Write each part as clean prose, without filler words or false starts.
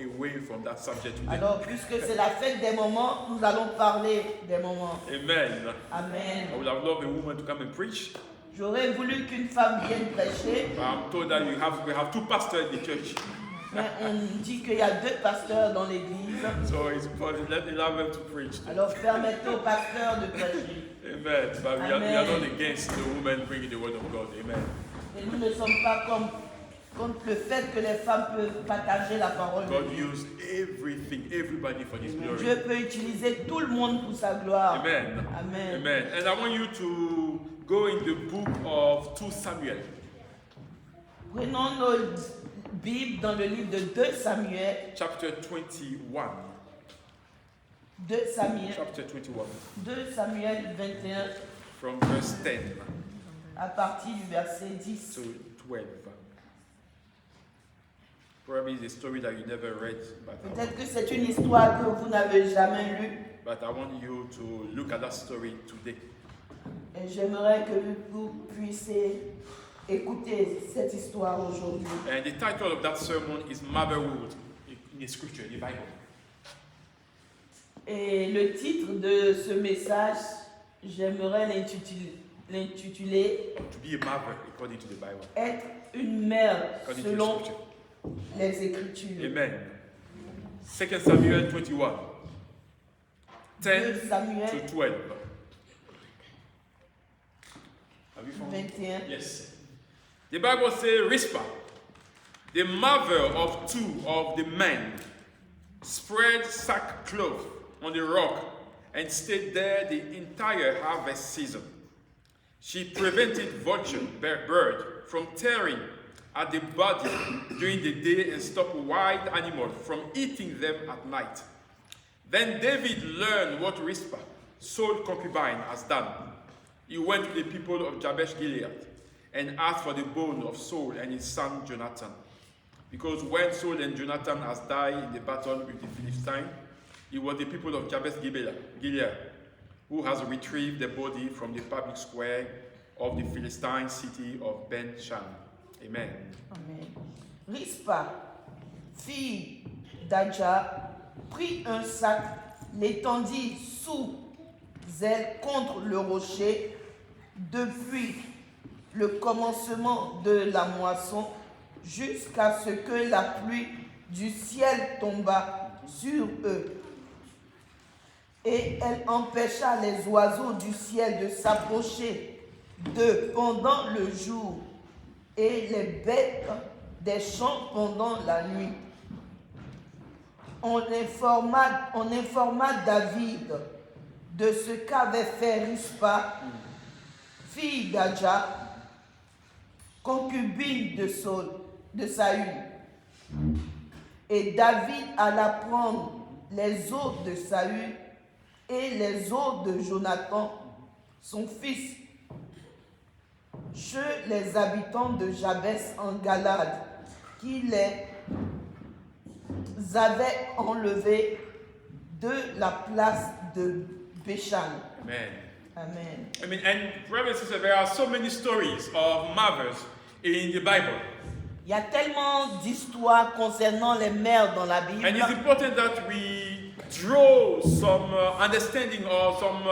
away from that subject today. Alors, puisque c'est la fête des moments, nous allons parler des moments. Amen. Amen. I would have loved a woman to come and preach. J'aurais voulu qu'une femme vienne prêcher, But I'm told that we have two pastors in the church. mais on dit qu'il y a 2 pasteurs dans l'église. So it's important. Allow them to preach. Alors, permettez aux pasteurs de prêcher. Amen. But we are not against the woman bringing the word of God. Amen. Et nous ne sommes pas contre le fait que les femmes peuvent partager la parole de God Dieu. used everybody for His glory. Dieu peut utiliser tout le monde pour sa gloire. Amen. Amen. Amen. And I want you to go in the book of 2 Samuel. Prenons nos Bibles dans le livre de 2 Samuel. Chapter 21. 2 Samuel. Chapter 21. 2 Samuel 21, From verse 10 à partir du verset 10. to 12. Probably it's a story that you never read, Peut-être que c'est une histoire que vous n'avez jamais lue. but I want you to look at that story today. Et j'aimerais que vous puissiez écouter cette histoire aujourd'hui. And the title of that sermon is Motherhood in the scripture, in the Bible. Et le titre de ce message, j'aimerais l'intituler To be a mother according to the Bible. Être une mère According to the selon scripture. les Écritures. Amen. 2 Samuel 21. 2 10 Samuel to 12. Have you found it? 21. Yes. The Bible says Rizpah, the mother of 2 of the men, spread sackcloth on the rock and stayed there the entire harvest season. She prevented vulture, bird, from tearing at the body during the day and stopped wild animals from eating them at night. Then David learned what Rizpah, Saul's concubine, has done. He went to the people of Jabesh Gilead and asked for the bone of Saul and his son Jonathan. Because when Saul and Jonathan has died in the battle with the Philistines, it was the people of Jabesh Gilead who has retrieved the body from the public square of the Philistine city of Ben-Shan. Amen. Amen. Rizpah, fille d'Adja, prit un sac, l'étendit sous elle contre le rocher depuis le commencement de la moisson jusqu'à ce que la pluie du ciel tomba sur eux. Et elle empêcha les oiseaux du ciel de s'approcher d'eux pendant le jour et les bêtes des champs pendant la nuit. On informa David de ce qu'avait fait Rizpah, fille d'Adja, concubine de Saül. Et David alla prendre les os de Saül et les os de Jonathan, son fils, chez les habitants de Jabès en Galade, qui les avaient enlevés de la place de Béchan. Amen. Amen. I mean, and brothers and sisters, there are so many stories of mothers in the Bible. Il y a tellement d'histoires concernant les mères dans la Bible. And it's important that we draw some understanding or some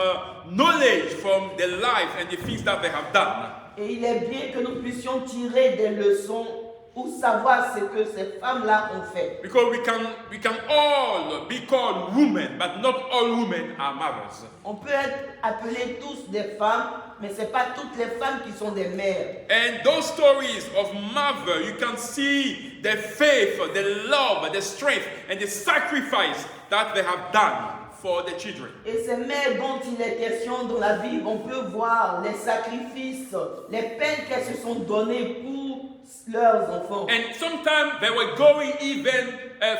knowledge from their life and the things that they have done. Et il est bien que nous puissions tirer des leçons pour savoir ce que ces femmes-là ont fait. Because we can all be called women, but not all women are mothers. On peut être appelés tous des femmes, mais ce n'est pas toutes les femmes qui sont des mères. And those stories of mother, you can see the faith, the love, the strength, and the sacrifice that they have done for the children. Et ces mères dont il est question dans la Bible, on peut voir les sacrifices, les peines qu'elles se sont données pour leurs enfants. And sometimes they were going even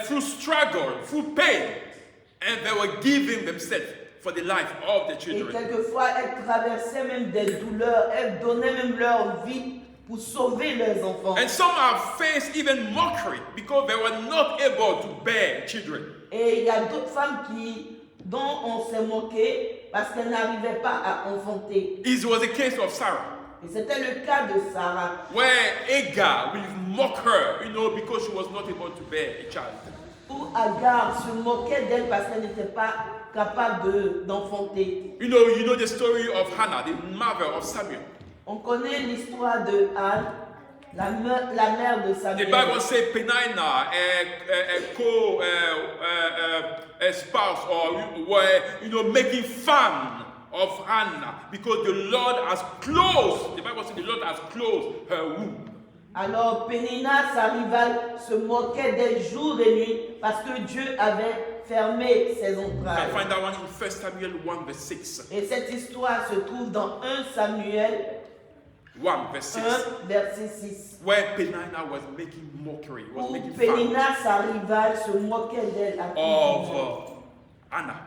through struggle, through pain, and they were giving themselves for the life of the Et children. quelquefois, elles traversaient même des douleurs, elles donnaient même leur vie pour sauver leurs enfants. And some have faced even mockery because they were not able to bear children. Et il y a d'autres femmes dont on s'est moqué parce qu'elles n'arrivaient pas à enfanter. It was the case of Sarah, Et c'était le cas de Sarah, where Hagar will mock her, because she was not able to bear a child. où Agar se moquait d'elle parce qu'elle n'était pas capable d'enfanter. You know the story of Hannah, the mother of Samuel. On connaît l'histoire de Anne, la mère de The Samuel. Bible says Penina, a spouse, or were making fun of Hannah because the Lord has closed. The Bible says the Lord has closed her womb. Alors Pénina, sa rivale, se moquait d'elle jour et nuit parce que Dieu avait fermé ses You can entrailles. find that one in 1 Samuel 1 verse 6. Et cette histoire se trouve dans 1 Samuel 1 verse 6. 1, verset 6. Where Penina was making mockery, was Où making fun Pénina, sa rivale, se moquait d'elle à cause du Dieu. of Hannah.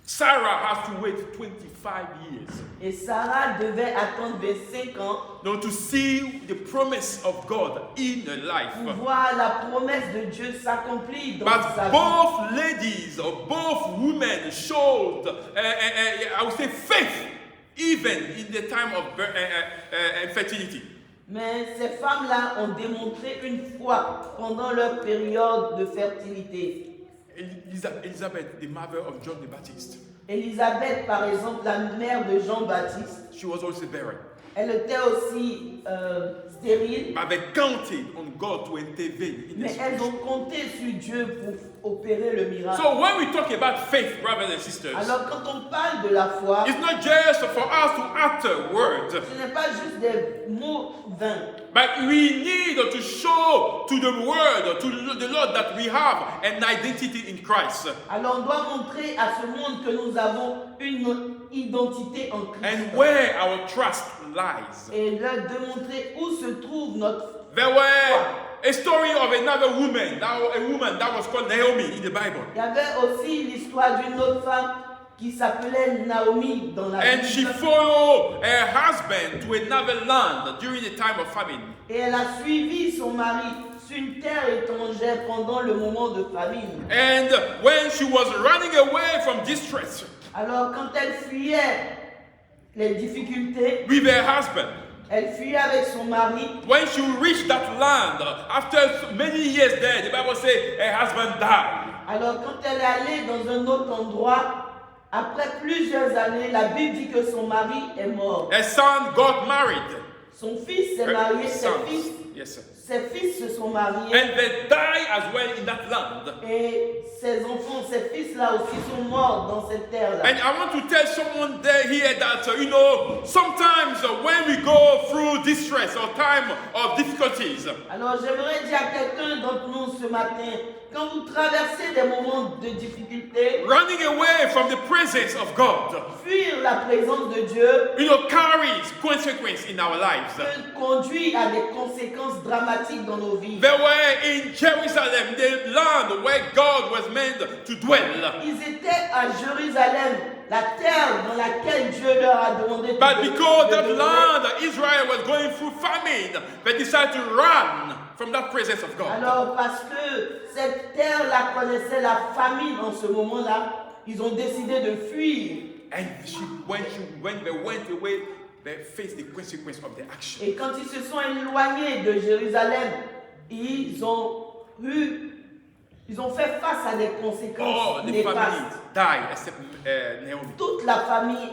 Sarah has to wait 25 years Et Sarah devait attendre 25 ans to see the promise of God in her life. pour voir la promesse de Dieu s'accomplir dans But sa vie. both ladies or both women showed, I would say, faith even in the time of infertility. Mais ces femmes-là ont démontré une foi pendant leur période de fertilité. Elizabeth, the mother of John the Baptist, Élisabeth, par exemple, la mère de Jean-Baptiste, she was also barren. elle était aussi stérile, But they counted on God to intervene in mais this elles ont situation. compté sur Dieu pour opérer le miracle. So when we talk about faith, brothers and sisters, Alors quand on parle de la foi, it's not just for us to utter words, ce n'est pas juste des mots vains, but we need to show to the world, to the Lord, that we have an identity in Christ. alors on doit montrer à ce monde que nous avons une identité en Christ. And where our trust lies. Et leur démontrer où se trouve notre. There were a story of another woman, a woman that was called Naomi in the Bible. Il y avait aussi l'histoire d'une autre femme qui s'appelait Naomi dans la And she Bible. followed her husband to another land during the time of famine. Et elle a suivi son mari sur une terre étrangère pendant le moment de famine. And when she was running away from distress Alors quand elle fuyait les difficultés, with her husband, elle fuyait avec son mari. when she reached that land, after many years there, the Bible says her husband died. Alors quand elle est allée dans un autre endroit, après plusieurs années, la Bible dit que son mari est mort. Her son got married. Son fils s'est Her marié, sons. Yes, sir. ses fils se sont mariés. And they died as well in that land. Et ses enfants, ses fils-là aussi sont morts dans cette terre-là. And I want to tell someone there here that, sometimes when we go through distress or time of difficulties, Alors j'aimerais dire à quelqu'un d'entre nous ce matin, quand vous traversez des moments de difficulté, running away from the presence of God, fuir la présence de Dieu carries consequence in our lives. peut conduire à des conséquences dramatiques dans nos vies. They were in Jerusalem, the land where God was meant to dwell. Ils étaient à Jérusalem, la terre dans laquelle Dieu leur a demandé de But because that demeurer. land, Israel was going through famine, they decided to run from that presence of God. Alors parce que cette terre-là connaissait la famine en ce moment-là, ils ont décidé de fuir. And when they went away, they faced the consequence of their action. Et quand ils se sont éloignés de Jérusalem, ils ont fait face à des All conséquences the family néfastes. died except Naomi. Toute la famille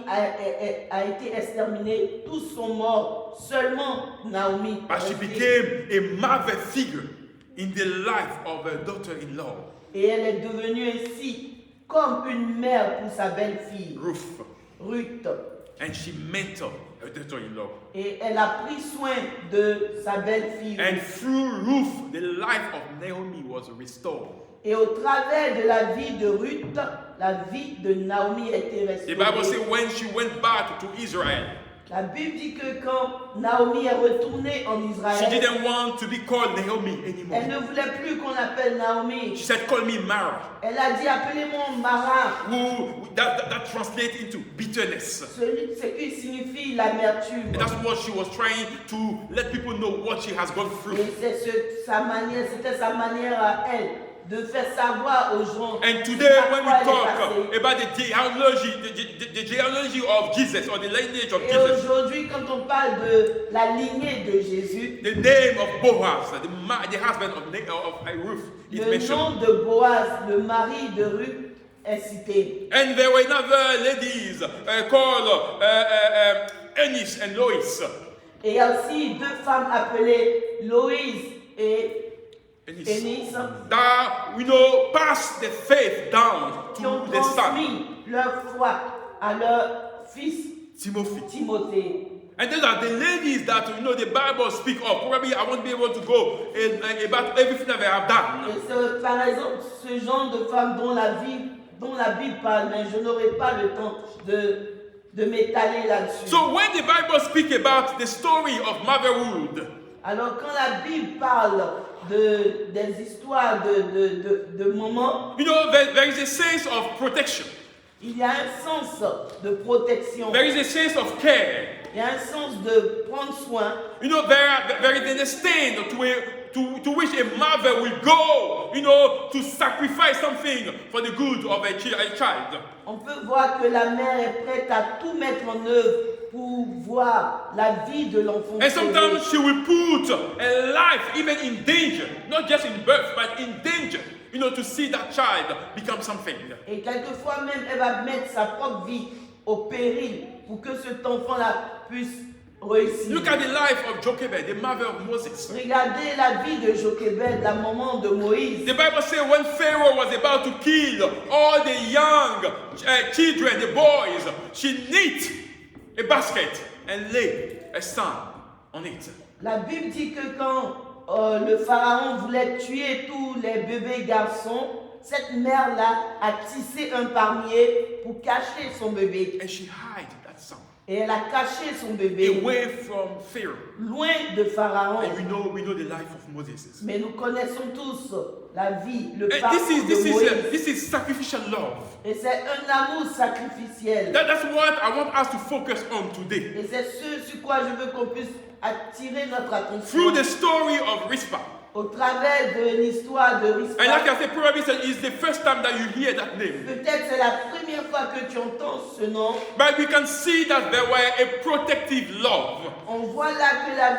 a été exterminée, tous sont morts, seulement Naomi. But she became a mother figure in the life of her daughter-in-law, Et elle est devenue ainsi comme une mère pour sa belle-fille, Ruth. Ruth. And she mentored her daughter-in-law. Et elle a pris soin de sa belle-fille. And through Ruth, the life of Naomi was restored. Et au travers de la vie de Ruth, la vie de Naomi a été The Bible says restaurée. when she went back to Israel, La Bible dit que quand Naomi est retournée en she Israël, didn't want to be called Naomi anymore. elle ne voulait plus qu'on l'appelle Naomi. She said, call me Mara, Elle a dit, appelez-moi Mara, that translates into bitterness. ce qui signifie l'amertume. And that's what she was trying to let people know what she has gone through. Et c'était sa manière à elle de faire savoir aux gens And today, par when we quoi elle est talk passée. about the genealogy of Jesus or the lineage of Et Jesus, aujourd'hui, quand on parle de la lignée de Jésus, the name of Boaz, the husband of Ruth, is le mentioned. nom de Boaz, le mari de Ruth, est cité. And there were another ladies called Eunice and Lois. Et il y a aussi deux femmes appelées Loïse et Eunice That passed the faith down qui ont to the son, transmis leur foi à leur fils Timothy. Timothée. And those are the ladies that the Bible speak of. Probably I won't be able to go about everything that they have done. Et c'est par exemple ce genre de femmes dont la Bible parle, mais je n'aurai pas le temps de m'étaler là-dessus. So when the Bible speaks about the story of motherhood, Alors quand la Bible parle des histoires de moments, there is a sense of protection. il y a un sens de protection. There is a sense of care. Il y a un sens de prendre soin. There is an extent to which a mother will go, to sacrifice something for the good of a child. On peut voir que la mère est prête à tout mettre en œuvre pour voir la vie de l'enfant. And sometimes she will put a life even in danger, not just in birth, but in danger, to see that child become something. Et quelquefois même, elle va mettre sa propre vie au péril pour que cet enfant-là puisse réussir. Look at the life of Jochebed, the mother of Moses. Regardez la vie de Jochebed, la maman de Moïse. The Bible says when Pharaoh was about to kill all the young children, the boys, she knit a basket and laid a son on it. La Bible dit que quand le pharaon voulait tuer tous les bébés garçons, cette mère-là a tissé un palmier pour cacher son bébé. And she hid that son Et elle a caché son bébé away from Pharaoh. loin de Pharaon. And we know the life of Moses. Mais nous connaissons tous la vie, le And parcours de Moïse. this is sacrificial love. Et c'est un amour sacrificiel. That's what I want us to focus on today. Et c'est ce sur quoi je veux qu'on puisse attirer notre attention. Through the story of Rizpah. Au travers de l'histoire de Rizpah. And like I said, probably it's the first time that you hear that name. Peut-être c'est la première fois que tu entends ce nom. But we can see that there were a protective love. On voit là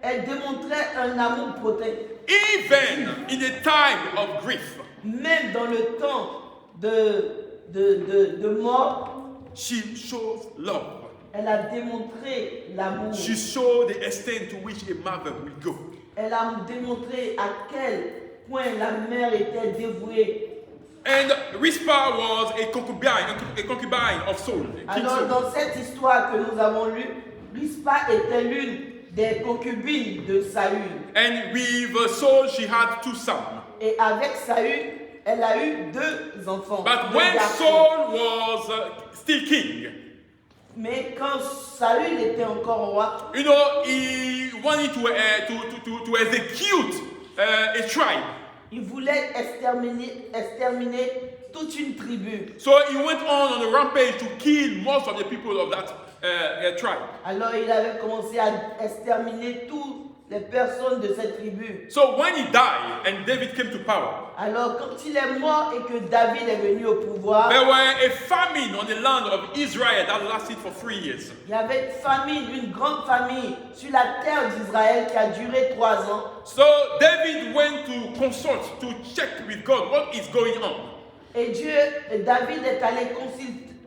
elle démontrait un amour protecteur. Even in a time of grief. Même dans le temps de mort, She shows love. elle a démontré l'amour. She showed the extent to which a mother will go. Elle a démontré à quel point la mère était dévouée. And Rizpah was a concubine of Saul. King Alors Saul. dans cette histoire que nous avons lue, Rizpah était l'une des concubines de Saül. And with Saul, she had two sons. Et avec Saül, elle a eu deux enfants. But deux when garçons. Saul was still king, Mais quand Saül était encore roi, he wanted to execute a tribe. il voulait exterminer toute une tribu. So he went on a rampage to kill most of the people of that tribe. Alors il avait commencé à exterminer toutes les personnes de cette tribu. So when he died and David came to power, Alors quand il est mort et que David est venu au pouvoir, there were a famine on the land of Israel that lasted for 3 years. il y avait une famine, une grande famine sur la terre d'Israël qui a duré 3 ans. So David went to consult, to check with God what is going on. Et David est allé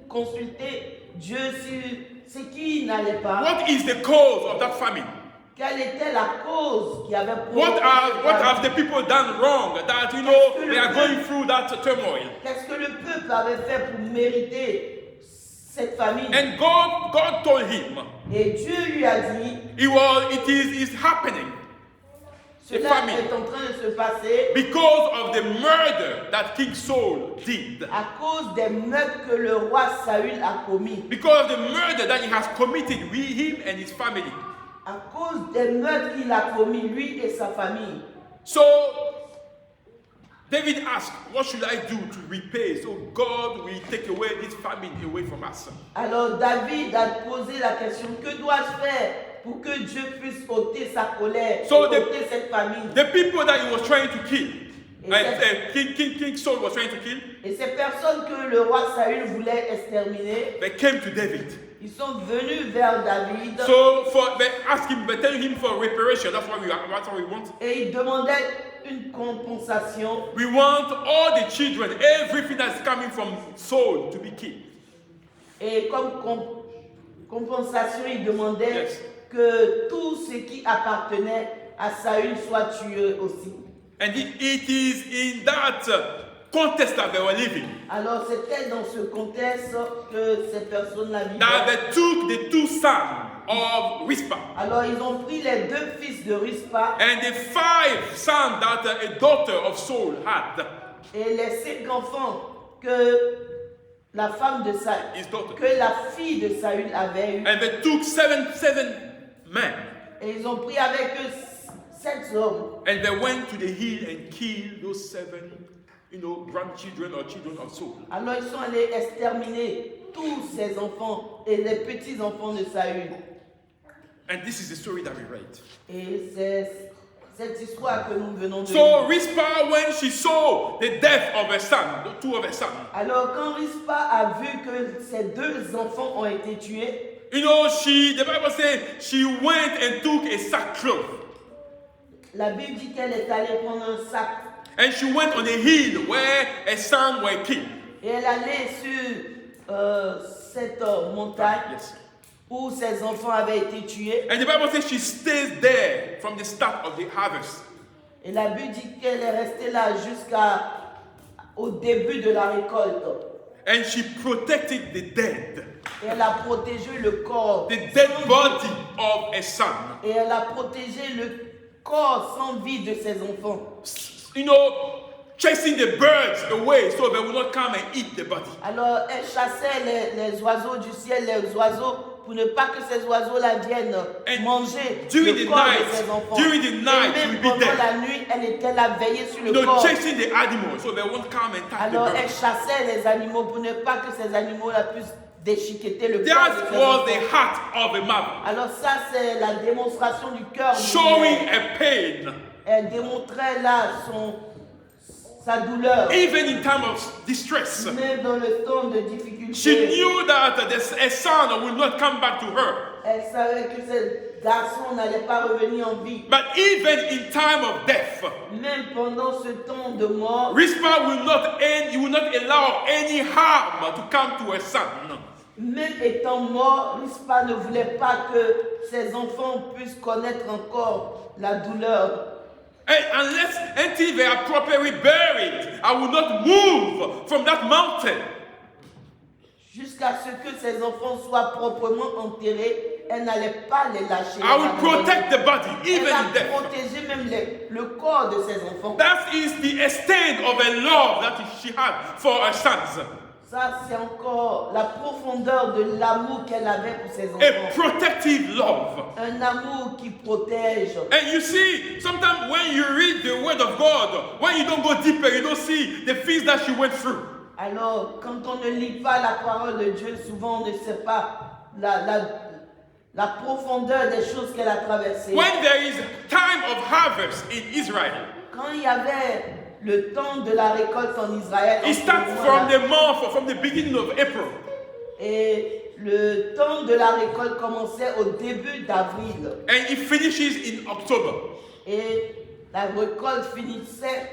consulter Dieu sur ce qui n'allait pas. What is the cause of that famine? Quelle était la cause qui avait What provoqué have the people done wrong that they are going through that turmoil? Qu'est-ce que le peuple avait fait pour mériter cette famine? And God told him, Et Dieu lui a dit, it is happening cela famine. est en train de se passer because of the murder that King Saul did. à cause des meurtres que le roi Saül a commis. Because of the murder that he has committed with him and his family. À cause des meurtres qu'il a commis, lui et sa famille. So David asked, what should I do to repay so God will take away this famine away from us? Alors David a posé la question, que dois-je faire pour que Dieu puisse ôter sa colère, So ôter cette famine? The people that he was trying to kill, King Saul was trying to kill, Et ces personnes que le roi Saül voulait exterminer, they came to David. ils sont venus vers David So they telling him for reparation. That's what we want. et ils demandaient une compensation. We want all the children, everything that's coming from Saul to be killed. Et comme compensation, ils demandaient Yes. que tout ce qui appartenait à Saül soit tué aussi. And it is in that context that they were living. Alors c'était dans ce contexte que ces personnes-là That vivaient. they took the two sons of Rizpah Alors ils ont pris les deux fils de Rizpah and the 5 sons that a daughter of Saul had. et les 5 enfants que la femme de Saül, His daughter. que la fille de Saül avait eu. And they took seven men Et ils ont pris avec eux 7 hommes. and they went to the hill and killed those 7, grandchildren or children of Saul. Alors ils sont allés exterminer tous ces enfants et les petits-enfants de Saül. And this is the story that we read. Et c'est cette histoire que nous venons de So lire. Rizpah, when she saw the death of her son, the 2 of her sons, Alors quand Rizpah a vu que ses 2 enfants ont été tués, the Bible says she went and took a sackcloth la Bible dit qu'elle est allée prendre un sac and she went on a hill where her sons were killed. et elle allait sur cette montagne Yes. où ses enfants avaient été tués. And the Bible says she stays there from the start of the harvest. Et la Bible dit qu'elle est restée là jusqu'au début de la récolte. And she protected the dead, Et elle a protégé le corps. the dead body of a son. Et elle a protégé le corps sans vie de ses enfants. Chasing the birds away so they will not come and eat the body. Alors elle chassait les oiseaux du ciel, les oiseaux, pour ne pas que ces oiseaux-là viennent And manger during le the corps night, de ses enfants. during the night, Et she même will be pendant there. la nuit, elle était là veillée sur le corps. Chasing the animals so they won't come and touch Alors the elle birds. chassait les animaux pour ne pas que ces animaux-là puissent déchiqueter le corps de That ses was enfants. the heart of a mother, Alors ça, c'est la démonstration du cœur. d'une showing mère. a pain, Elle démontrait là sa douleur. even in time of distress. Même dans le temps de She difficulté, knew that a son will not come back to her. elle savait que ce garçon n'allait pas revenir en vie. But even in time of death, Même pendant ce temps de mort, Rizpah will not allow any harm to come to her son. même étant mort, Rizpah ne voulait pas que ses enfants puissent connaître encore la douleur. And until they are properly buried, I will not move from that mountain. Jusqu'à ce que ses enfants soient proprement enterrés, elle n'allait pas les lâcher. I will protect the body, Elle even a in death. protégé même le corps de ses enfants. That is the extent of a love that she had for her sons. Ça, c'est encore la profondeur de l'amour qu'elle avait pour ses A enfants. protective love. Un amour qui protège. And you see, sometimes when you read the word of God, when you don't go deeper, you don't see the things that she went through. Alors, quand on ne lit pas la parole de Dieu, souvent on ne sait pas la profondeur des choses qu'elle a traversées. When there is time of harvest in Israel, Quand il y avait le temps de la récolte en Israël, it starts from the beginning of April. et le temps de la récolte commençait au début d'avril. And it finishes in October. Et la récolte finissait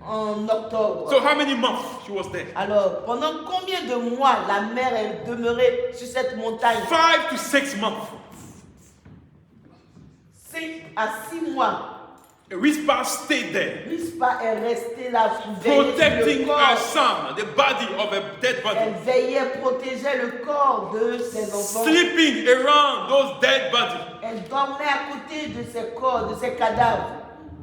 en octobre. So how many months she was there? Alors, pendant combien de mois la mère est demeurée sur cette montagne? 5 to 6 months. 5 à 6 mois. Rizpah stayed there, Rizpah est restée là, veillée sur le protecting her corps. son, the body of a dead body, Elle veillait, protégeait le corps de ses enfants. sleeping around those dead bodies. Elle dormait à côté de ses corps, de ses cadavres.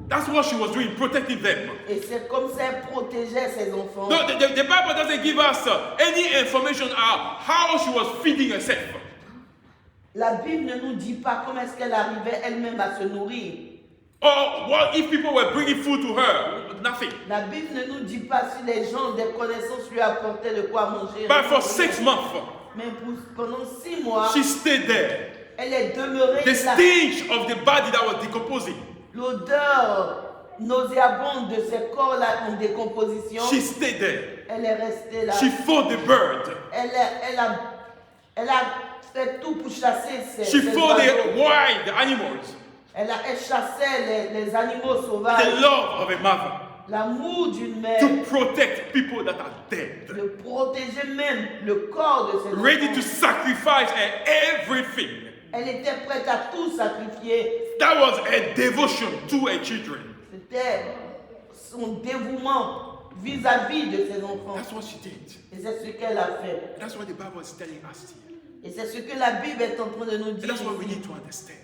That's what she was doing, protecting them. Et c'est comme ça qu'elle protégeait ses enfants. No, the Bible doesn't give us any information on how she was feeding herself. La Bible ne nous dit pas comment est-ce qu'elle arrivait elle-même à se nourrir. Or what if people were bringing food to her? Nothing. La Bible ne nous dit pas si les gens des connaissances lui apportaient de quoi manger. But for 6 months, Mais pendant 6 mois, she stayed there. elle est demeurée The là. stench of the body that was decomposing L'odeur nauséabonde de ce corps-là en décomposition, she stayed there. elle est restée là. She fought the bird. Elle a fait tout pour chasser She ces fought the oiseaux. wild animals. Elle chassait les animaux The sauvages. love of a mother L'amour d'une mère, to protect people that are dead. de protéger même le corps de ses Ready to enfants. sacrifice everything. Elle était prête à tout sacrifier. That was a devotion to her children. C'était son dévouement vis-à-vis de ses enfants. That's what she did. Et c'est ce qu'elle a fait. That's what the Bible is telling us here. Et c'est ce que la Bible est en train de nous And dire. that's what we ici. need to understand.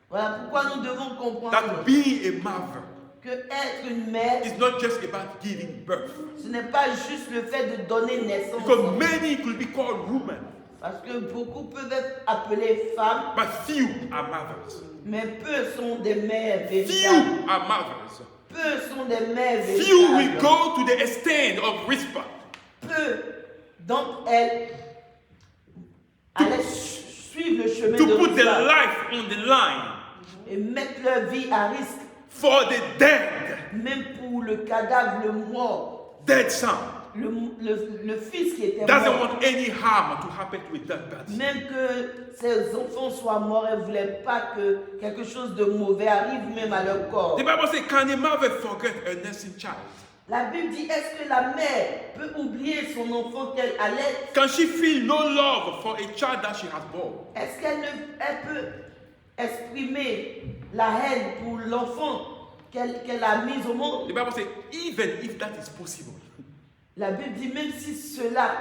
Voilà pourquoi nous devons comprendre That being a mother que être une mère, is not just about giving birth. ce n'est pas juste le fait de donner naissance. Because many could be called women, Parce que beaucoup peuvent être appelées femmes, but few are mothers. mais peu sont des mères Few véritables. are mothers. Peu sont des mères Few will véritables. go to the extent of Rizpah Peu d'entre elles allaient suivre le chemin to de put their Rizpah life on the line et mettre leur vie à risque, for the dead, même pour le cadavre, le mort, dead son. le fils qui était Doesn't mort. want any harm to happen with that body. Même que ses enfants soient morts, elle ne voulait pas que quelque chose de mauvais arrive même à leur corps. The Bible says, can a mother forget a nursing child? La Bible dit, est-ce que la mère peut oublier son enfant qu'elle allait? Can she feel no love for a child that she has born? Est-ce qu'elle peut exprimer la haine pour l'enfant qu'elle a mis au monde? The Bible says, even if that is possible, La Bible dit, même si cela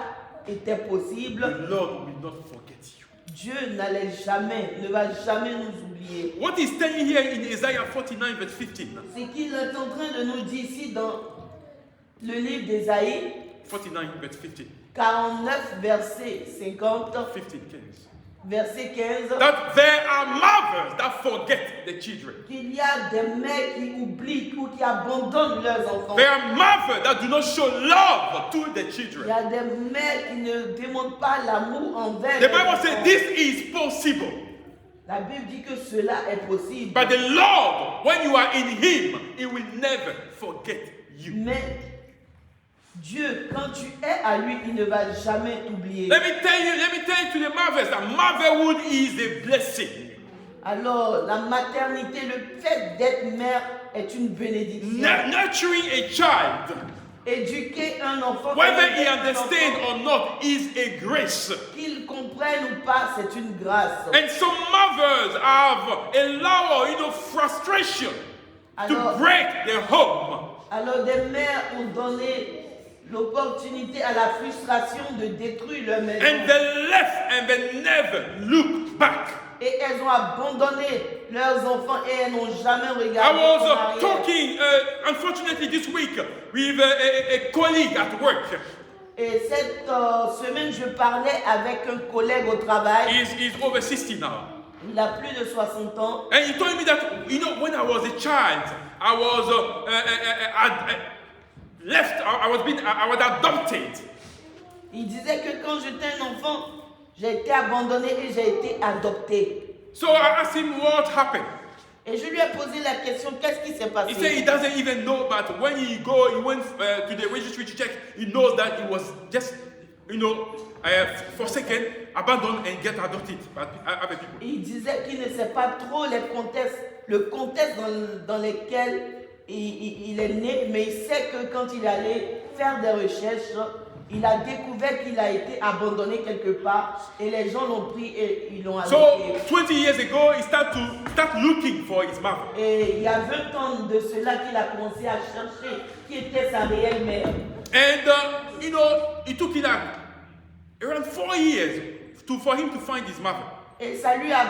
était possible, the Lord will not forget you. Dieu ne va jamais nous oublier. What he's telling here in Isaiah 49 verse 15, C'est qu'il est en train de nous dire ici dans le livre d'Ésaïe 49 verse 15, 49, verset 50, 15, 15, verset 15, that there are mothers that forget the children. qu'il y a des mères qui oublient ou qui abandonnent leurs enfants. There are mothers that do not show love to the Il children. y a des mères qui ne démontrent pas l'amour envers The leurs Bible enfants. says this is possible. La Bible dit que cela est possible. But the Lord, when you are in Him, He will never forget you. Mais Dieu, quand tu es à lui, il ne va jamais t'oublier. Let me tell you to the mothers that motherhood is a blessing. Alors, la maternité, le fait d'être mère est une bénédiction. Nurturing a child, Éduquer un enfant, whether he understands or not, is a grace. qu'il comprenne ou pas, c'est une grâce. And some mothers have allowed, frustration to Alors, break their home. alors des mères ont donné l'opportunité à la frustration de détruire leur maison. And they left and they never looked back. Et elles ont abandonné leurs enfants et elles n'ont jamais I regardé was en arrière. talking, unfortunately, this week with a colleague at work. Et cette semaine, je parlais avec un collègue au travail. He's over 60 now. Il a plus de 60 ans. And he told me that, when I was a child, I was I was adopted. Il disait que quand j'étais un enfant, j'ai été abandonné et j'ai été adopté. So I asked him what happened. Et je lui ai posé la question, qu'est-ce qui s'est passé? He said he doesn't even know, but when he went to the registry to check, he knows that he was just, forsaken, abandoned, and get adopted by other people. Il disait qu'il ne sait pas trop le contexte dans lequel il est né, mais il sait que quand il allait faire des recherches, il a découvert qu'il a été abandonné quelque part et les gens l'ont pris et ils l'ont So adopté. 20 years ago, he started looking for his mother. Et il y a 20 ans de cela qu'il a commencé à chercher qui était sa réelle mère. And it took him around 4 years for him to find his mother. Et ça lui a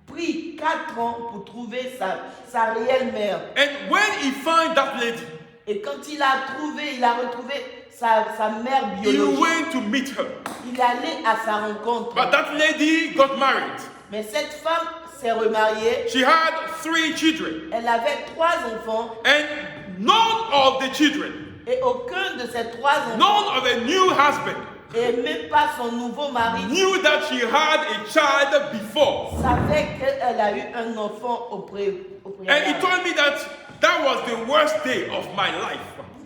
pris 4 ans pour trouver sa réelle mère. And when he found that lady, Et quand il a retrouvé sa mère he biologique, went to meet her. il allait à sa rencontre. But that lady got married. Mais cette femme s'est remariée. She had 3 children. Elle avait 3 enfants. And none of the children, Et aucun de ces 3 enfants, none of the new husband, et même pas son nouveau mari, knew that she had a child before. savait qu'elle a eu un enfant au And he préalable. told me that That was the worst day of my life.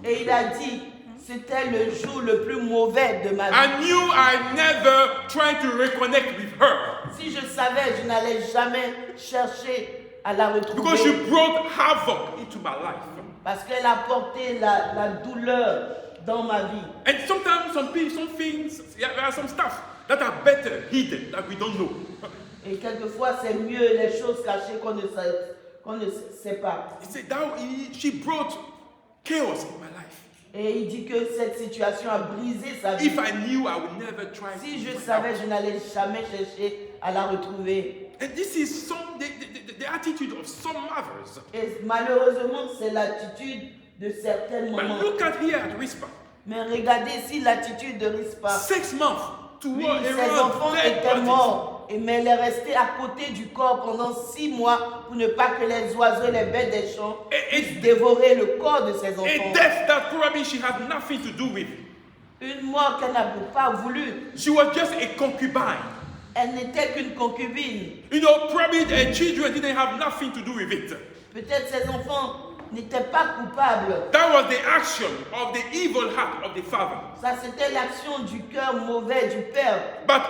Et il a dit, c'était le jour le plus mauvais de ma vie. I knew I never tried to reconnect with her. Si je savais, je n'allais jamais chercher à la Because she retrouver. brought havoc into my life. Parce qu'elle a porté la douleur dans ma vie. And sometimes some things, there are some stuff that are better hidden that we don't know. Et quelquefois, c'est mieux les choses cachées qu'on ne sait pas. He said that she brought chaos in my life. Et il dit que cette situation a brisé sa vie. If I knew, I would never try. Si to je find savais, out. je n'allais jamais chercher à la retrouver. And this is the attitude of some mothers. Et malheureusement, c'est l'attitude de certaines But mamans. look at here at Rispa. Mais regardez ici l'attitude de Rispa. 6 months to Oui, walk ses around enfants dead étaient bodies. morts. Mais elle est restée à côté du corps pendant 6 mois pour ne pas que les oiseaux et les bêtes des champs puissent dévorer le corps de ses A enfants. death that probably she had nothing to do with. Une mort qu'elle n'avait pas voulu. She was just a concubine. Elle n'était qu'une concubine. You know, probably the children didn't have nothing to do with it. Peut-être ses enfants n'étaient pas coupables. That was the action of the evil heart of the father. Ça, c'était l'action du cœur mauvais du père. But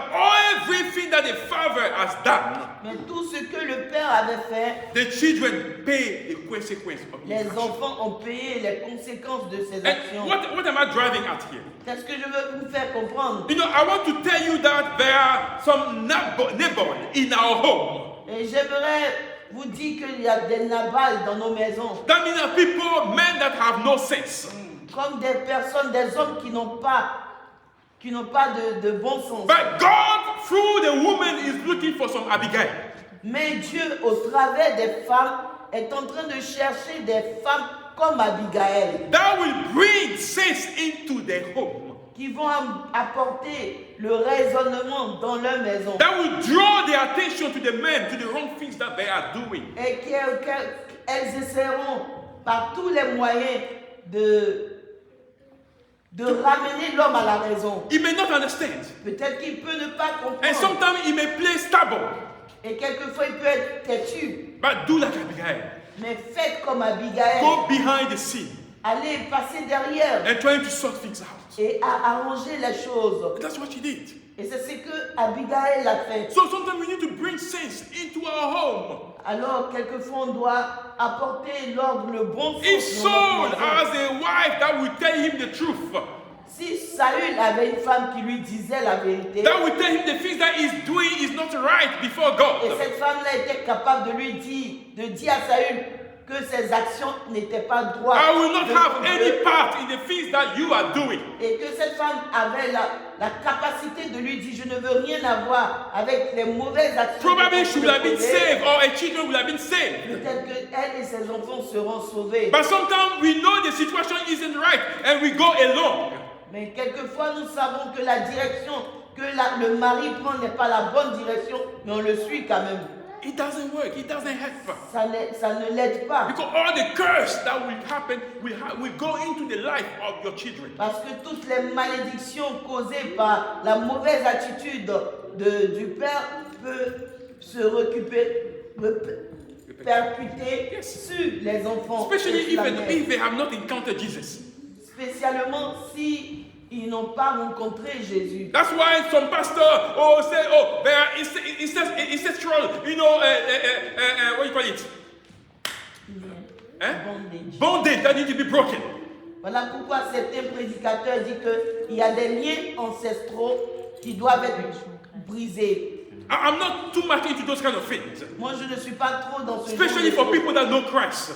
everything that the father has done, Mais tout ce que le père avait fait, the children pay the consequence of his les action. enfants ont payé les conséquences de ces And actions. what am I driving at here? Qu'est-ce que je veux vous faire comprendre? You know, I want to tell you that there are some neighbors in our home. Et j'aimerais vous dire qu'il y a des Nabal dans nos maisons. That means that people, men that have no sense. Comme des personnes, des hommes qui n'ont pas de bon sens. But God, through the woman, is looking for some Abigail. Mais Dieu, au travers des femmes, est en train de chercher des femmes comme Abigail, That will bring sense into their home. qui vont apporter le raisonnement dans leur maison. That will draw their attention to the men, to the wrong things that they are doing. Et qu'elles essaieront par tous les moyens de ramener l'homme à la raison. He may not understand. Peut-être qu'il peut ne pas And comprendre. sometimes he may play stubborn. Et quelquefois il peut être têtu. But do like Abigail. Mais faites comme Abigail. Go behind the scene Allez passer derrière and trying to sort things out. et à arranger les choses. That's what she did. Et c'est ce que Abigail a fait. So sometimes we need to bring sense into our home. Alors, quelquefois, on doit apporter l'ordre, le bon If sens. dans Saul notre maison. has a wife that will tell him the truth, Si Saül avait une femme qui lui disait la vérité, that will tell him the things that he's doing is not right before et God, cette femme-là était capable de lui dire à Saül que ses actions n'étaient pas droites. I will not devant have Dieu, any part in the things that you are doing. et que cette femme avait la capacité de lui dire, je ne veux rien avoir avec les mauvaises actions. Probably que she tu would have been posais. saved or her children would have been saved. Peut-être qu'elle et ses enfants seront sauvés. But sometimes we know the situation isn't right and we go along. Mais quelquefois, nous savons que la direction que le mari prend n'est pas la bonne direction, mais on le suit quand même. It doesn't work. It doesn't help. Ça ne l'aide pas. Because all the curse that will happen will go into the life of your children. Parce que toutes les malédictions causées par la mauvaise attitude du père peuvent se percuter Yes. sur les enfants. Especially et sur la mère. if they have not encountered Jesus. Spécialement si ils n'ont pas rencontré Jésus. That's why some pastor say, they are ancestral, what do you call it? Bondage. Bondage that need to be broken. Voilà pourquoi certains prédicateurs disent qu'il y a des liens ancestraux qui doivent être brisés. I'm not too much into those kind of things. Moi, je ne suis pas trop dans ce Especially genre for de people that know Christ.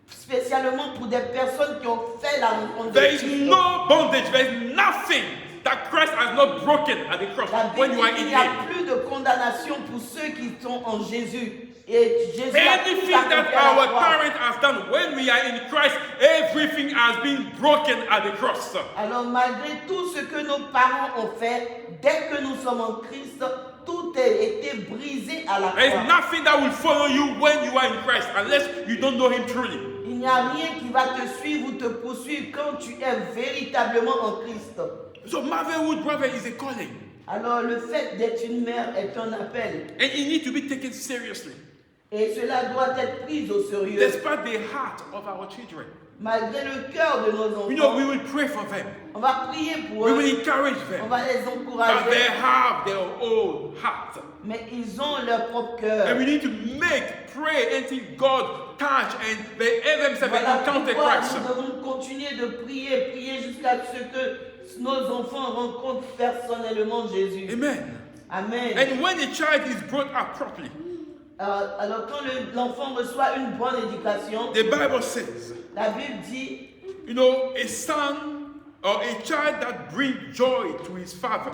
spécialement pour des personnes qui ont fait la rencontre There de is Christ. no bondage. There is nothing that Christ has not broken at the cross La when Bible you are dit in qu'il n'y a Him. plus de condamnation pour ceux qui sont en Jésus. Et Jésus a tout Anything accompli that à la our croix. parent has done when we are in Christ, everything has been broken at the cross. Alors malgré tout ce que nos parents ont fait, dès que nous sommes en Christ, tout a été brisé à la There is croix. nothing that will follow you when you are in Christ unless you don't know Him truly. Il n'y a rien qui va te suivre ou te poursuivre quand tu es véritablement en Christ. So motherhood, brother, is a calling. Alors le fait d'être une mère est un appel. And it needs to be taken seriously. Et cela doit être pris au sérieux. Despite the heart of our children. Malgré le cœur de nos You know, enfants, we will pray for them. on va prier pour We eux, will encourage on them. va les But encourager. they have their own heart. Mais ils ont leur propre And cœur. we need to pray until God touch and they themselves Voilà encounter pourquoi Christ. nous devons continuer de prier jusqu'à ce que nos enfants rencontrent personnellement Jésus. Amen. Amen. And when a child is brought up properly, Alors quand l'enfant reçoit une bonne éducation, the Bible says, la Bible dit, you know, a son or a child that brings joy to his father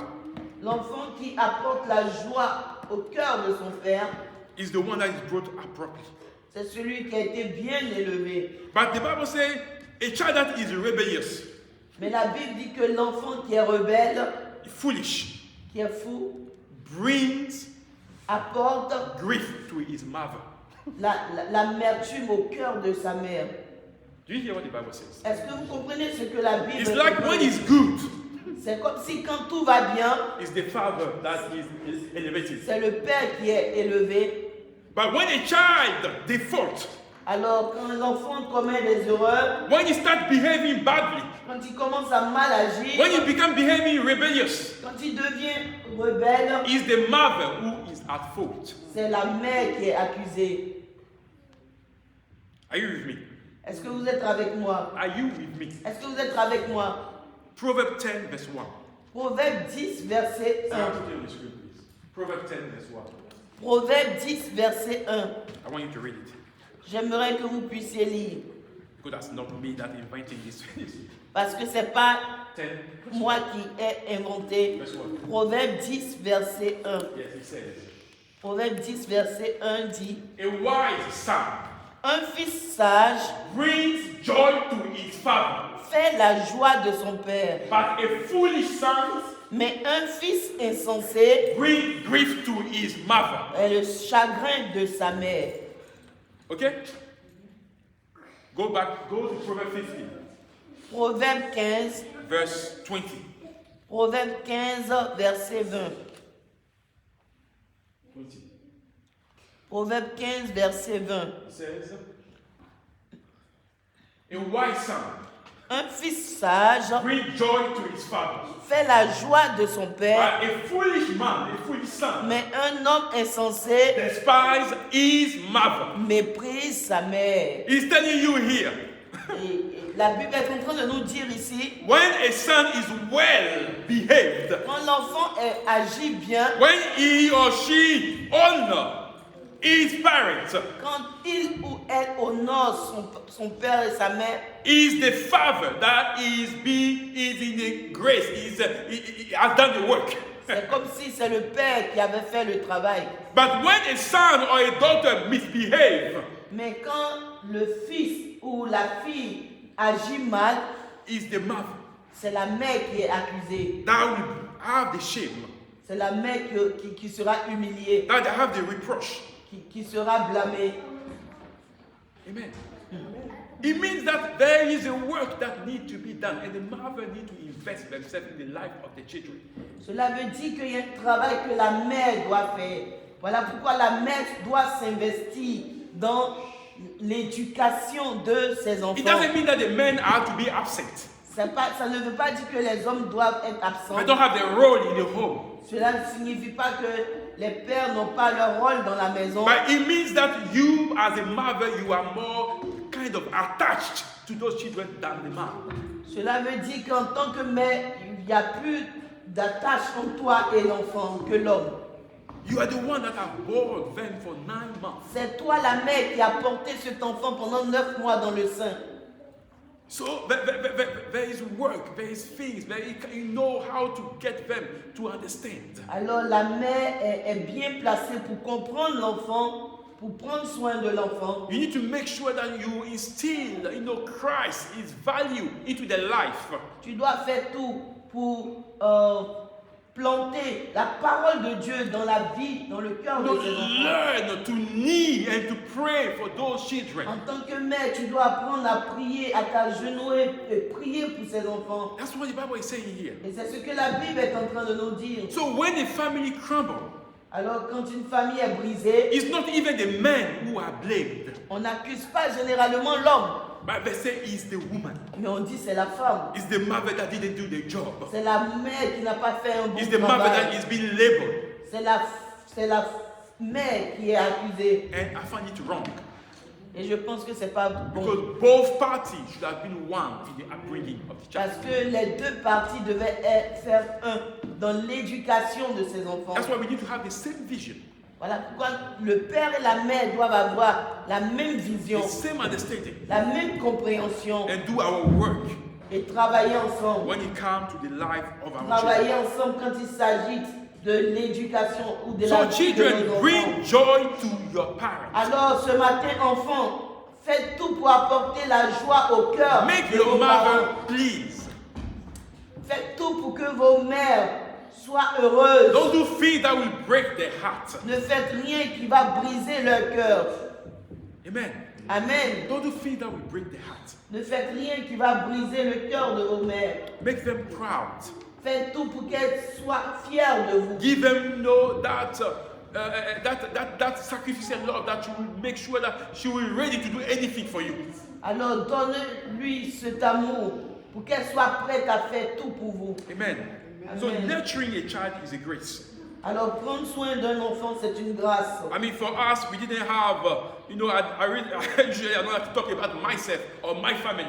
l'enfant qui apporte la joie au cœur de son père, is the one that is brought up properly. c'est celui qui a été bien élevé. But the Bible says a child that is rebellious, Mais la Bible dit que l'enfant qui est rebelle, foolish, qui est fou, brings apporte grief to his mother. l'amertume au cœur de sa mère. Do you hear what the Bible says? Est-ce que vous comprenez ce que la Bible It's like when it's good, C'est comme si quand tout va bien, it's the father that is elevated. c'est le père qui est élevé. But when a child defaults, Alors quand l'enfant commet des erreurs, when he starts behaving badly, quand il commence à mal agir, when he becomes behaving rebellious, quand il devient rebelle, it's the mother who is at fault. c'est la mère qui est accusée. Are you with me? Est-ce que vous êtes avec moi? Are you with me? Est-ce que vous êtes avec moi? Proverbs 10 verse 1. Proverbe 10, verset 1. Proverbs 10 verse 1. Proverbe 10, verset 1. I want you to read it. J'aimerais que vous puissiez lire. Because that's not me that invented this. Parce que ce n'est pas 10 moi qui ai inventé. verse 1. Proverbe 10, verset 1. Yes, it says, Proverbe 10, verset 1 dit, a wise son un fils sage brings joy to his father, fait la joie de son père, but a foolish son mais un fils insensé brings grief to his mother. est le chagrin de sa mère. Okay? Go to Proverbs 15, Proverbe 15, verse 20. Proverbe 15, verset 20. 20. Proverbe 15, verset 20. It says, a wise son Un fils sage brings joy to his father, fait la joie de son but père, a foolish man, a foolish son, mais un homme insensé despises his mother. méprise sa mère. He's telling you here, Et la Bible est en train de nous dire ici, when a son is well behaved, quand l'enfant agit bien, when he or she honor his parents, quand il ou elle honore son père et sa mère, is the father that is in the grace, he has done the work. c'est comme si c'est le père qui avait fait le travail. But when a son or a daughter misbehave, Mais quand le fils ou la fille agit mal, is the mother c'est la mère qui est accusée. that will have the shame, C'est la mère qui sera humiliée, that will have the reproach. qui sera blâmée. Amen. It means that there is a work that needs to be done, and the mother needs to invest themselves in the life of the children. Cela veut dire qu'il y a un travail que la mère doit faire. Voilà pourquoi la mère doit s'investir dans l'éducation de ses enfants. It doesn't mean that the men are to be absent. Ça ne veut pas dire que les hommes doivent être absents. They don't have their role in the home. Cela ne signifie pas que les pères n'ont pas leur rôle dans la maison. But it means that you, as a mother, you are more kind of attached to those children than the man. Cela veut dire qu'en tant que mère, il n'y a plus d'attache entre toi et l'enfant que l'homme. You are the one that have borne them for 9 months. C'est toi la mère qui a porté cet enfant pendant 9 mois dans le sein. So there is work, there is things, you know how to get them to understand. Alors la mère est bien placée pour comprendre l'enfant, pour prendre soin de l'enfant. You need to make sure that you instill, Christ, His value into their life. Tu dois faire tout pour planter la parole de Dieu dans la vie, dans le cœur de tes enfants. Learn to kneel and to pray for those children. En tant que mère, tu dois apprendre à prier, à t'agenouiller et prier pour ces enfants. That's what the Bible is saying here. Et c'est ce que la Bible est en train de nous dire. So when the family crumble, Alors quand une famille est brisée, it's not even the men who are blamed, on n'accuse pas généralement l'homme, but they say it's the woman. mais on dit c'est la femme. It's the mother that didn't do the job. C'est la mère qui n'a pas fait un bon It's the mother that travail. is being labeled. C'est la mère qui est accusée. And I find it wrong. Et je pense que c'est pas bon. Because both parties should have been one in the upbringing of the child. Parce que les deux parties devaient faire un dans l'éducation de ces enfants. That's why we need to have the same vision, Voilà pourquoi le père et la mère doivent avoir la même vision, the same understanding, la même compréhension and do our work et travailler ensemble. when it comes to the life of our Travailler children. ensemble quand il s'agit de l'éducation ou de la So vie de children, nos enfants. bring joy to your parents. Alors ce matin, enfants, faites tout pour apporter la joie au cœur Make de your vos parents. mother pleased. Faites tout pour que vos mères soient heureuses. Don't do things that will break their heart. Ne faites rien qui va briser leur cœur. Amen. Amen. Don't do things that will break their heart. Ne faites rien qui va briser le cœur de vos mères. Make them proud. Faites tout pour qu'elles soient fières de vous. Give them that sacrificial love that you will make sure that she will be ready to do anything for you. Alors donne-lui cet amour pour qu'elle soit prête à faire tout pour vous. Amen. Amen. So nurturing a child is a grace. Alors prendre soin d'un enfant, c'est une grâce. I mean, for us, we didn't have, usually I don't have to talk about myself or my family.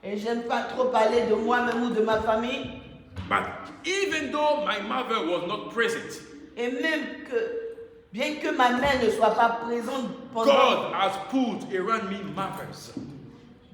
Et j'aime pas trop parler de moi-même ou de ma famille. But even though my mother was not present, Et même que, bien que ma mère ne soit pas présente pendant, God has put around me mothers.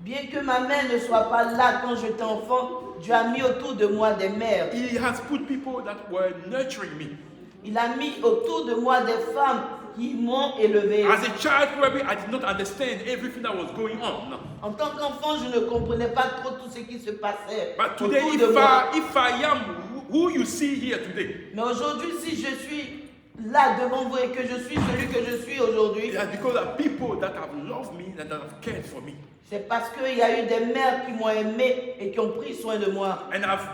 bien que ma mère ne soit pas là quand j'étais enfant, Dieu a mis autour de moi des mères. He has put people that were nurturing me. Il a mis autour de moi des femmes qui m'ont élevé. As a child, probably I did not understand everything that was going on. En tant qu'enfant, je ne comprenais pas trop tout ce qui se passait But today, autour de moi. if I am who you see here today, Mais aujourd'hui, si je suis là devant vous et que je suis celui que je suis aujourd'hui, it is because of people that have loved me and that have cared for me. c'est parce qu'il y a eu des mères qui m'ont aimé et qui ont pris soin de moi. And I've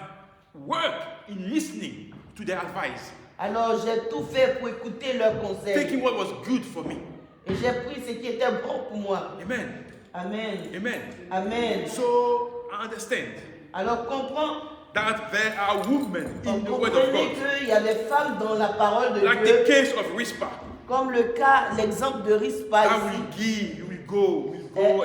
worked in listening to their advice, Alors j'ai tout fait pour écouter leurs conseils. taking what was good for me. Et j'ai pris ce qui était bon pour moi. Amen. Amen. Amen. Amen. So I understand Alors comprends, that there are women in the Word of comprenez God, qu'il y a des femmes dans la parole de like Dieu, the case of Rizpah, comme le cas, l'exemple de Rizpa that ici. will give, will go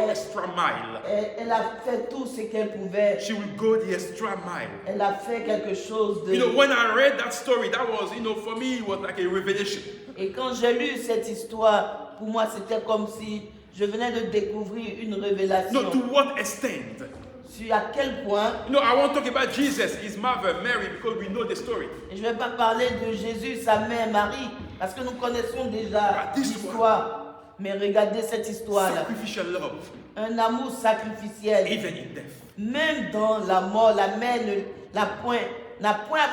extra mile. Elle a fait tout ce qu'elle pouvait. She will go the extra mile. Elle a fait quelque chose de... You know, when I read that story, that was, for me, it was like a revelation. Et quand j'ai lu cette histoire, pour moi, c'était comme si je venais de découvrir une révélation. No, to what extent? Sur à quel point, I want to talk about Jesus, his mother, Mary, because we know the story. et je ne vais pas parler de Jésus, sa mère Marie, parce que nous connaissons déjà l'histoire. Mais regardez cette histoire-là. Sacrificial love, Un amour sacrificiel. even in death. Même dans la mort, la mère n'a point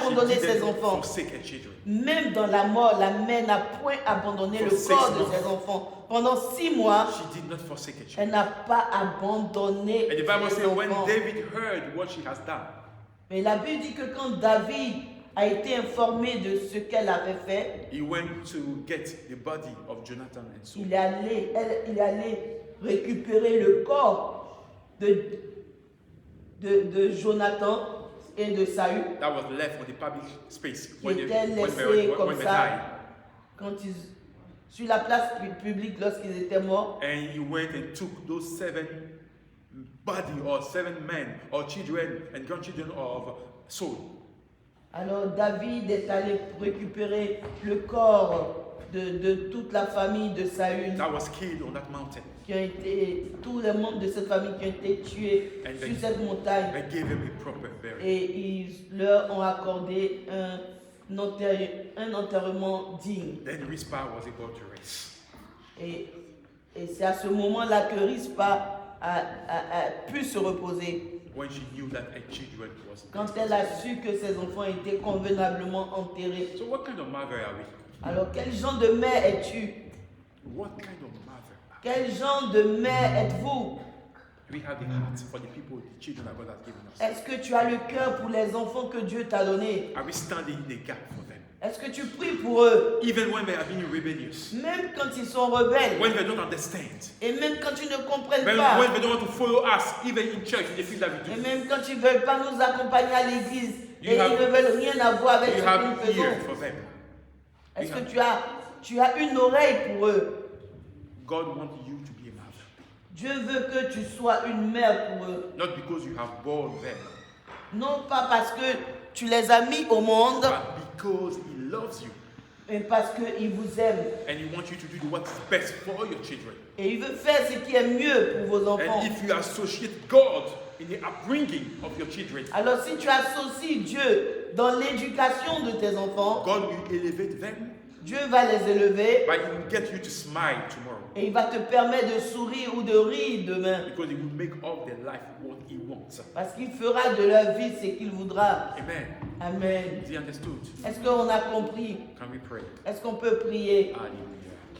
abandonné She ses didn't enfants. forsake her children. Même dans la mort, la mère n'a point abandonné le For 6 corps de months. ses enfants. Pendant 6 mois, She did not forsake her elle children. n'a pas abandonné And the Bible ses says when enfants. David heard what she has done, Mais la Bible dit que quand David a été informé de ce qu'elle avait fait, he went to get the body of Jonathan and Saul. il est allé récupérer le corps de Jonathan et de Saül. That was left on the public space Qui était laissé comme ça quand sur la place publique lorsqu'ils étaient morts. And he went and took those 7 body or 7 men or children and grandchildren of Saul. Alors David est allé récupérer le corps de toute la famille de Saül, That was killed on that mountain. qui ont été, tous les membres de cette famille qui ont été tués And sur they- cette montagne. They gave him a proper burial. Et ils leur ont accordé un enterrement digne. Then Rizpah was able to rest. Et c'est à ce moment-là que Rizpa a pu se reposer. When she knew that her children was Quand dead. elle a su que ses enfants étaient convenablement enterrés. So what kind of mother are we? Alors quel genre de mère es-tu? What kind of mother are Quel genre de mère êtes-vous? we? We have the heart for the people, the children that God has given us. Est-ce que tu as le cœur pour les enfants que Dieu t'a donnés? Are we standing in the gap for them? Est-ce que tu pries pour eux? Even when they are being rebellious. Même quand ils sont rebelles. When they don't understand. Et même quand ils ne comprennent When pas. they don't want to follow us, even in church, they feel that we Et do. même quand ils ne veulent pas nous accompagner à l'église. You Et have- ils ne veulent rien avoir avec ce You que have nous ear faisons. for them. Est-ce que tu as une oreille pour eux? God wants you to be a mother. Dieu veut que tu sois une mère pour eux. Not because you have born them, Non pas parce que tu les as mis au monde, but because He loves you. mais parce qu'il vous aime. And He wants you to do what's best for your children. Et il veut faire ce qui est mieux pour vos enfants. And if you associate God in the upbringing of your children, Alors si tu associes Dieu dans l'éducation de tes enfants, God will elevate them, Dieu va les élever but He will get you to smile tomorrow. et il va te permettre de sourire ou de rire demain. Because He will make of their life what He wants. Parce qu'il fera de leur vie ce qu'il voudra. Amen. Amen. Is He understood? Est-ce qu'on a compris? Can we pray? Est-ce qu'on peut prier? Hallelujah.